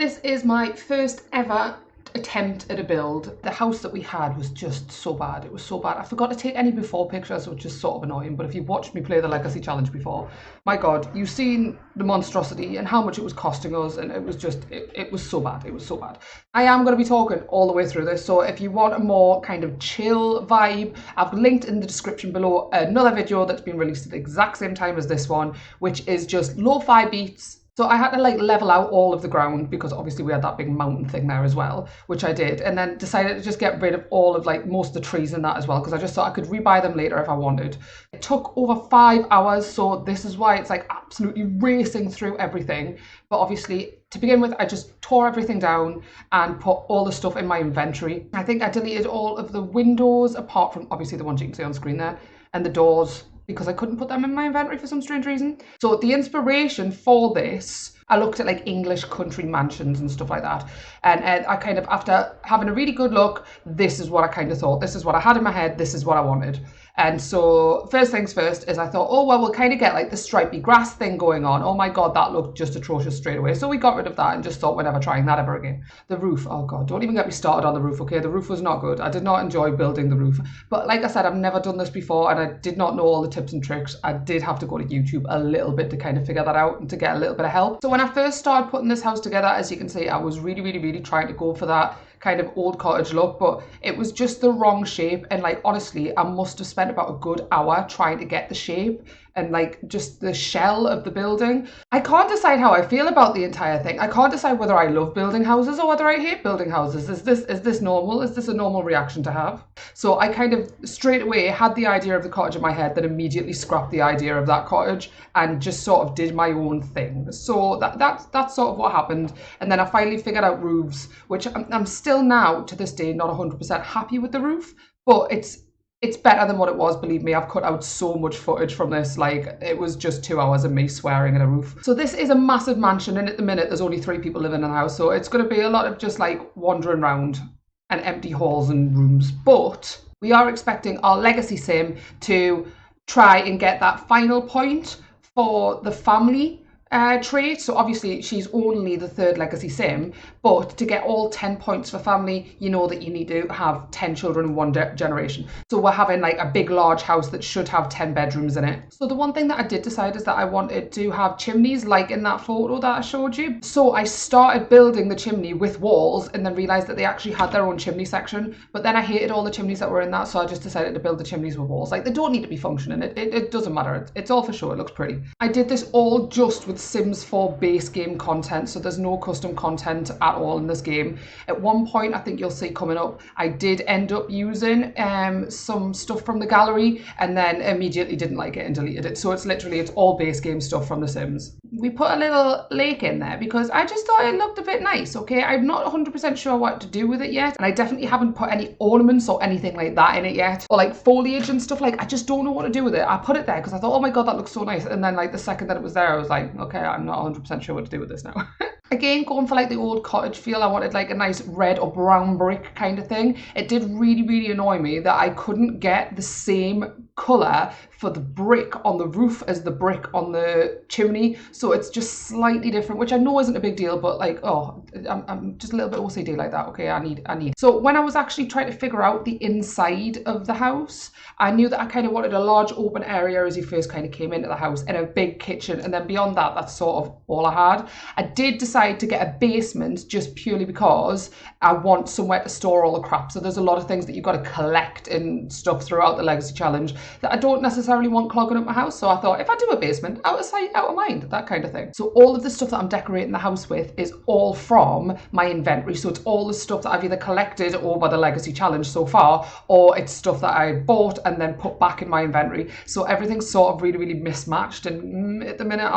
This is my first ever attempt at a build. The house that we had was just so bad. It was so bad. I forgot to take any before pictures, which is sort of annoying, but if you've watched me play the Legacy Challenge before, my God, you've seen the monstrosity and how much it was costing us, and it was just, it was so bad. It was so bad. I am going to be talking all the way through this, so if you want a more kind of chill vibe, I've linked in the description below another video that's been released at the exact same time as this one, which is just lo-fi beats. So I had to like level out all of the ground because obviously we had that big mountain thing there as well, which I did, and then decided to just get rid of all of like most of the trees in that as well because I just thought I could rebuy them later if I wanted. It took over 5 hours, so this is why it's like absolutely racing through everything. But obviously to begin with, I just tore everything down and put all the stuff in my inventory. I think I deleted all of the windows apart from obviously the ones you can see on screen there, and the doors, because I couldn't put them in my inventory for some strange reason. So the inspiration for this, I looked at like English country mansions and stuff like that. And I kind of, after having a really good look, this is what I kind of thought. This is what I had in my head. This is what I wanted. And so first things first is I thought, oh, well, we'll kind of get like the stripy grass thing going on. Oh my God, that looked just atrocious straight away. So we got rid of that and just thought we're never trying that ever again. The roof, oh God, don't even get me started on the roof, okay? The roof was not good. I did not enjoy building the roof. But like I said, I've never done this before and I did not know all the tips and tricks. I did have to go to YouTube a little bit to kind of figure that out and to get a little bit of help. So when I first started putting this house together, as you can see, I was really trying to go for that kind of old cottage look, but it was just the wrong shape. And like, honestly, I must have spent about a good hour trying to get the shape and like just the shell of the building. I can't decide how I feel about the entire thing. I can't decide whether I love building houses or whether I hate building houses. Is this normal? Is this a normal reaction to have? So I kind of straight away had the idea of the cottage in my head, then immediately scrapped the idea of that cottage and just sort of did my own thing. So that's sort of what happened. And then I finally figured out roofs, which I'm still now to this day not 100% happy with the roof, but it's better than what it was, believe me. I've cut out so much footage from this, like it was just 2 hours of me swearing at a roof. So this is a massive mansion and at the minute there's only 3 people living in the house, so it's going to be a lot of just like wandering around and empty halls and rooms. But we are expecting our legacy sim to try and get that final point for the family trait. So obviously she's only the 3rd legacy sim, but to get all 10 points for family, you know that you need to have 10 children in one generation. So we're having like a big large house that should have 10 bedrooms in it. So the one thing that I did decide is that I wanted to have chimneys like in that photo that I showed you. So I started building the chimney with walls and then realized that they actually had their own chimney section, but then I hated all the chimneys that were in that, so I just decided to build the chimneys with walls. Like, they don't need to be functioning. It doesn't matter. It's all for show. It looks pretty. I did this all just with Sims 4 base game content, so there's no custom content at all in this game. At one point, I think you'll see coming up, I did end up using some stuff from the gallery and then immediately didn't like it and deleted it. So it's all base game stuff from The Sims. We put a little lake in there because I just thought it looked a bit nice, okay? I'm not 100% sure what to do with it yet, and I definitely haven't put any ornaments or anything like that in it yet, or like foliage and stuff. Like, I just don't know what to do with it. I put it there because I thought, oh my God, that looks so nice, and then like the second that it was there, I was like, okay, I'm not 100% sure what to do with this now. Again, going for like the old cottage feel, I wanted like a nice red or brown brick kind of thing. It did really annoy me that I couldn't get the same colour for the brick on the roof as the brick on the chimney, so it's just slightly different, which I know isn't a big deal, but like, oh, I'm just a little bit OCD like that, okay? I need. So when I was actually trying to figure out the inside of the house, I knew that I kind of wanted a large open area as you first kind of came into the house and a big kitchen, and then beyond that, that's sort of all I had. I did decide to get a basement just purely because I want somewhere to store all the crap. So there's a lot of things that you've got to collect and stuff throughout the Legacy Challenge that I don't necessarily want clogging up my house. So I thought, if I do a basement, out of sight, out of mind, that kind of thing. So all of the stuff that I'm decorating the house with is all from my inventory. So it's all the stuff that I've either collected over the Legacy Challenge so far, or it's stuff that I bought and then put back in my inventory. So everything's sort of really mismatched, and at the minute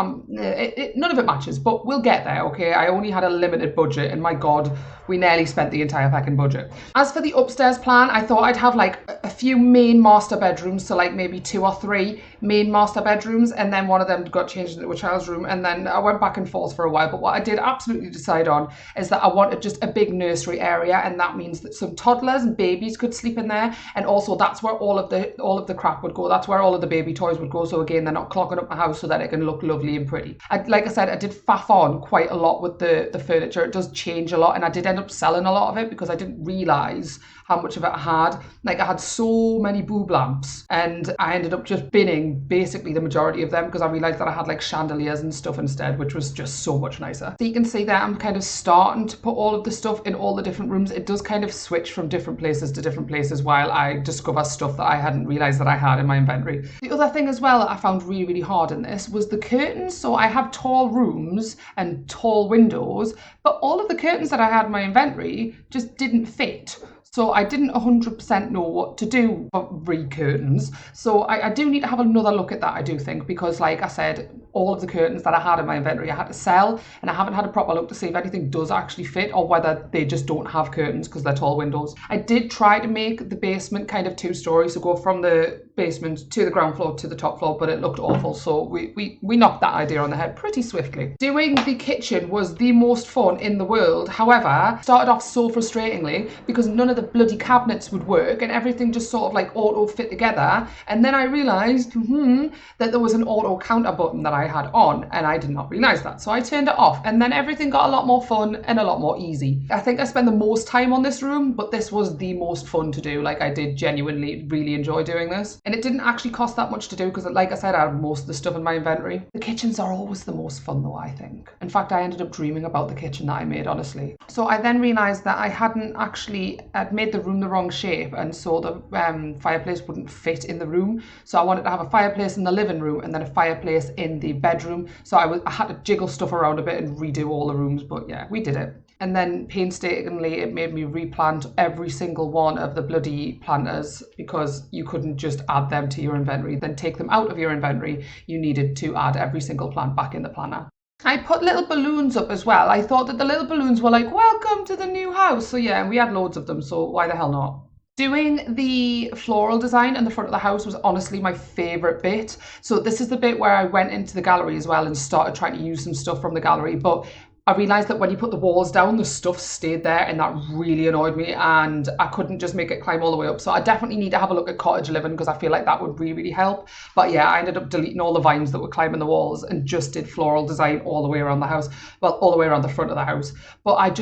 none of it matches, but we'll get there, okay? I only had a limited budget, and my God, we nearly spent the entire fucking budget. As for the upstairs plan, I thought I'd have like a few main master bedrooms, so So like maybe 2 or 3 main master bedrooms, and then one of them got changed into a child's room, and then I went back and forth for a while. But what I did absolutely decide on is that I wanted just a big nursery area, and that means that some toddlers and babies could sleep in there, and also that's where all of the crap would go. That's where all of the baby toys would go. So again, they're not clogging up my house, so that it can look lovely and pretty. Like I said, I did faff on quite a lot with the furniture. It does change a lot, and I did end up selling a lot of it because I didn't realise how much of it I had. Like, I had so many boob lamps, and I ended up just binning basically the majority of them because I realised that I had like chandeliers and stuff instead, which was just so much nicer. So you can see that I'm kind of starting to put all of the stuff in all the different rooms. It does kind of switch from different places to different places while I discover stuff that I hadn't realised that I had in my inventory. The other thing as well that I found really, really hard in this was the curtains. So I have tall rooms and tall windows, but all of the curtains that I had in my inventory just didn't fit. So I didn't 100% know what to do for re-curtains. So I do need to have another look at that, I do think, because like I said, all of the curtains that I had in my inventory I had to sell, and I haven't had a proper look to see if anything does actually fit or whether they just don't have curtains because they're tall windows. I did try to make the basement kind of 2 stories, so go from the basement to the ground floor to the top floor, but it looked awful. So we knocked that idea on the head pretty swiftly. Doing the kitchen was the most fun in the world. However, started off so frustratingly because none of the bloody cabinets would work and everything just sort of like auto fit together. And then I realised that there was an auto counter button that I had on, and I did not realise that. So I turned it off, and then everything got a lot more fun and a lot more easy. I think I spent the most time on this room, but this was the most fun to do. Like, I did genuinely really enjoy doing this. And it didn't actually cost that much to do because, like I said, I had most of the stuff in my inventory. The kitchens are always the most fun though, I think. In fact, I ended up dreaming about the kitchen that I made, honestly. So I then realised that I'd made the room the wrong shape, and so the fireplace wouldn't fit in the room. So I wanted to have a fireplace in the living room and then a fireplace in the bedroom. So I had to jiggle stuff around a bit and redo all the rooms, but yeah, we did it. And then painstakingly, it made me replant every single one of the bloody planters because you couldn't just add them to your inventory, then take them out of your inventory. You needed to add every single plant back in the planter. I put little balloons up as well. I thought that the little balloons were like, welcome to the new house. So yeah, and we had loads of them, so why the hell not? Doing the floral design in the front of the house was honestly my favourite bit. So this is the bit where I went into the gallery as well and started trying to use some stuff from the gallery, but I realised that when you put the walls down, the stuff stayed there, and that really annoyed me, and I couldn't just make it climb all the way up. So I definitely need to have a look at cottage living because I feel like that would really, really help. But yeah, I ended up deleting all the vines that were climbing the walls and just did floral design all the way around the house. Well, all the way around the front of the house. But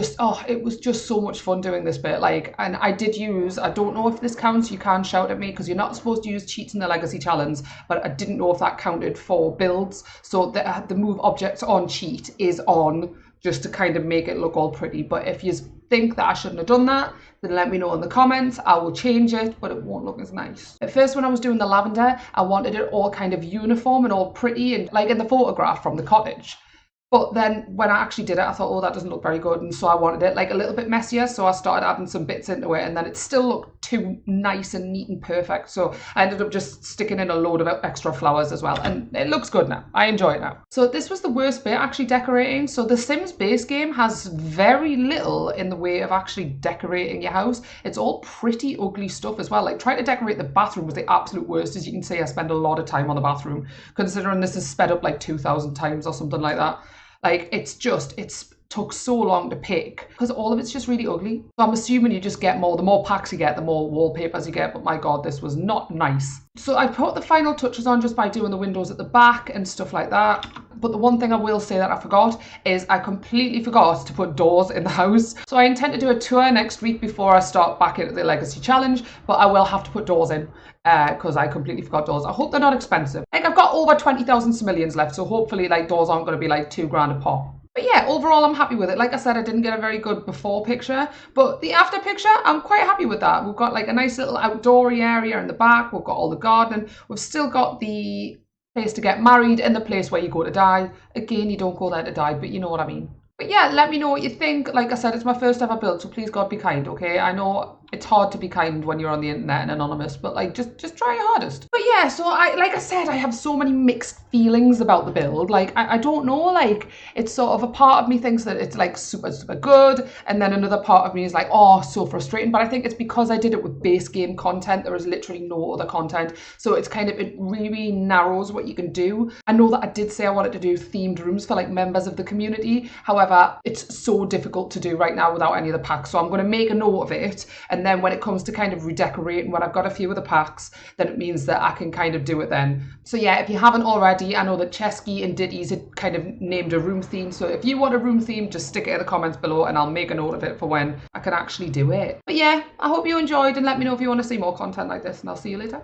it was just so much fun doing this bit. Like, and I did use, I don't know if this counts, you can shout at me because you're not supposed to use cheats in the legacy challenge, but I didn't know if that counted for builds. So the move objects on cheat is on, just to kind of make it look all pretty. But if you think that I shouldn't have done that, then let me know in the comments. I will change it, but it won't look as nice. At first, when I was doing the lavender, I wanted it all kind of uniform and all pretty and like in the photograph from the cottage. But then when I actually did it, I thought, oh, that doesn't look very good. And so I wanted it like a little bit messier. So I started adding some bits into it, and then it still looked too nice and neat and perfect. So I ended up just sticking in a load of extra flowers as well. And it looks good now. I enjoy it now. So this was the worst bit, actually decorating. So the Sims base game has very little in the way of actually decorating your house. It's all pretty ugly stuff as well. Like, trying to decorate the bathroom was the absolute worst. As you can see, I spend a lot of time on the bathroom, considering this is sped up like 2,000 times or something like that. Like, it's took so long to pick because all of it's just really ugly. So I'm assuming you just get more, the more packs you get, the more wallpapers you get, but my God, this was not nice. So I put the final touches on just by doing the windows at the back and stuff like that. But the one thing I will say that I forgot is I completely forgot to put doors in the house. So I intend to do a tour next week before I start back into the Legacy Challenge, but I will have to put doors in because I completely forgot doors. I hope they're not expensive. Like, I've got over 20,000 simoleons left, so hopefully like doors aren't going to be like £2 a pop. But yeah, overall, I'm happy with it. Like I said, I didn't get a very good before picture, but the after picture, I'm quite happy with that. We've got like a nice little outdoory area in the back. We've got all the garden. We've still got the place to get married and the place where you go to die. Again, you don't go there to die, but you know what I mean. But yeah, let me know what you think. Like I said, it's my first ever build, so please God be kind, okay? I know it's hard to be kind when you're on the internet and anonymous, but like just try your hardest. But yeah, so like I said, I have so many mixed feelings about the build. Like I don't know, like it's sort of a part of me thinks that it's like super good, and then another part of me is like, oh, so frustrating. But I think it's because I did it with base game content. There is literally no other content, so it's kind of, it really narrows what you can do. I know that I did say I wanted to do themed rooms for like members of the community, however it's so difficult to do right now without any of the packs, so I'm going to make a note of it, and then when it comes to kind of redecorating, when I've got a few of the packs, then it means that I can kind of do it then. So yeah, if you haven't already, I know that Chesky and Ditties had kind of named a room theme, so if you want a room theme, just stick it in the comments below and I'll make a note of it for when I can actually do it. But yeah, I hope you enjoyed, and let me know if you want to see more content like this, and I'll see you later.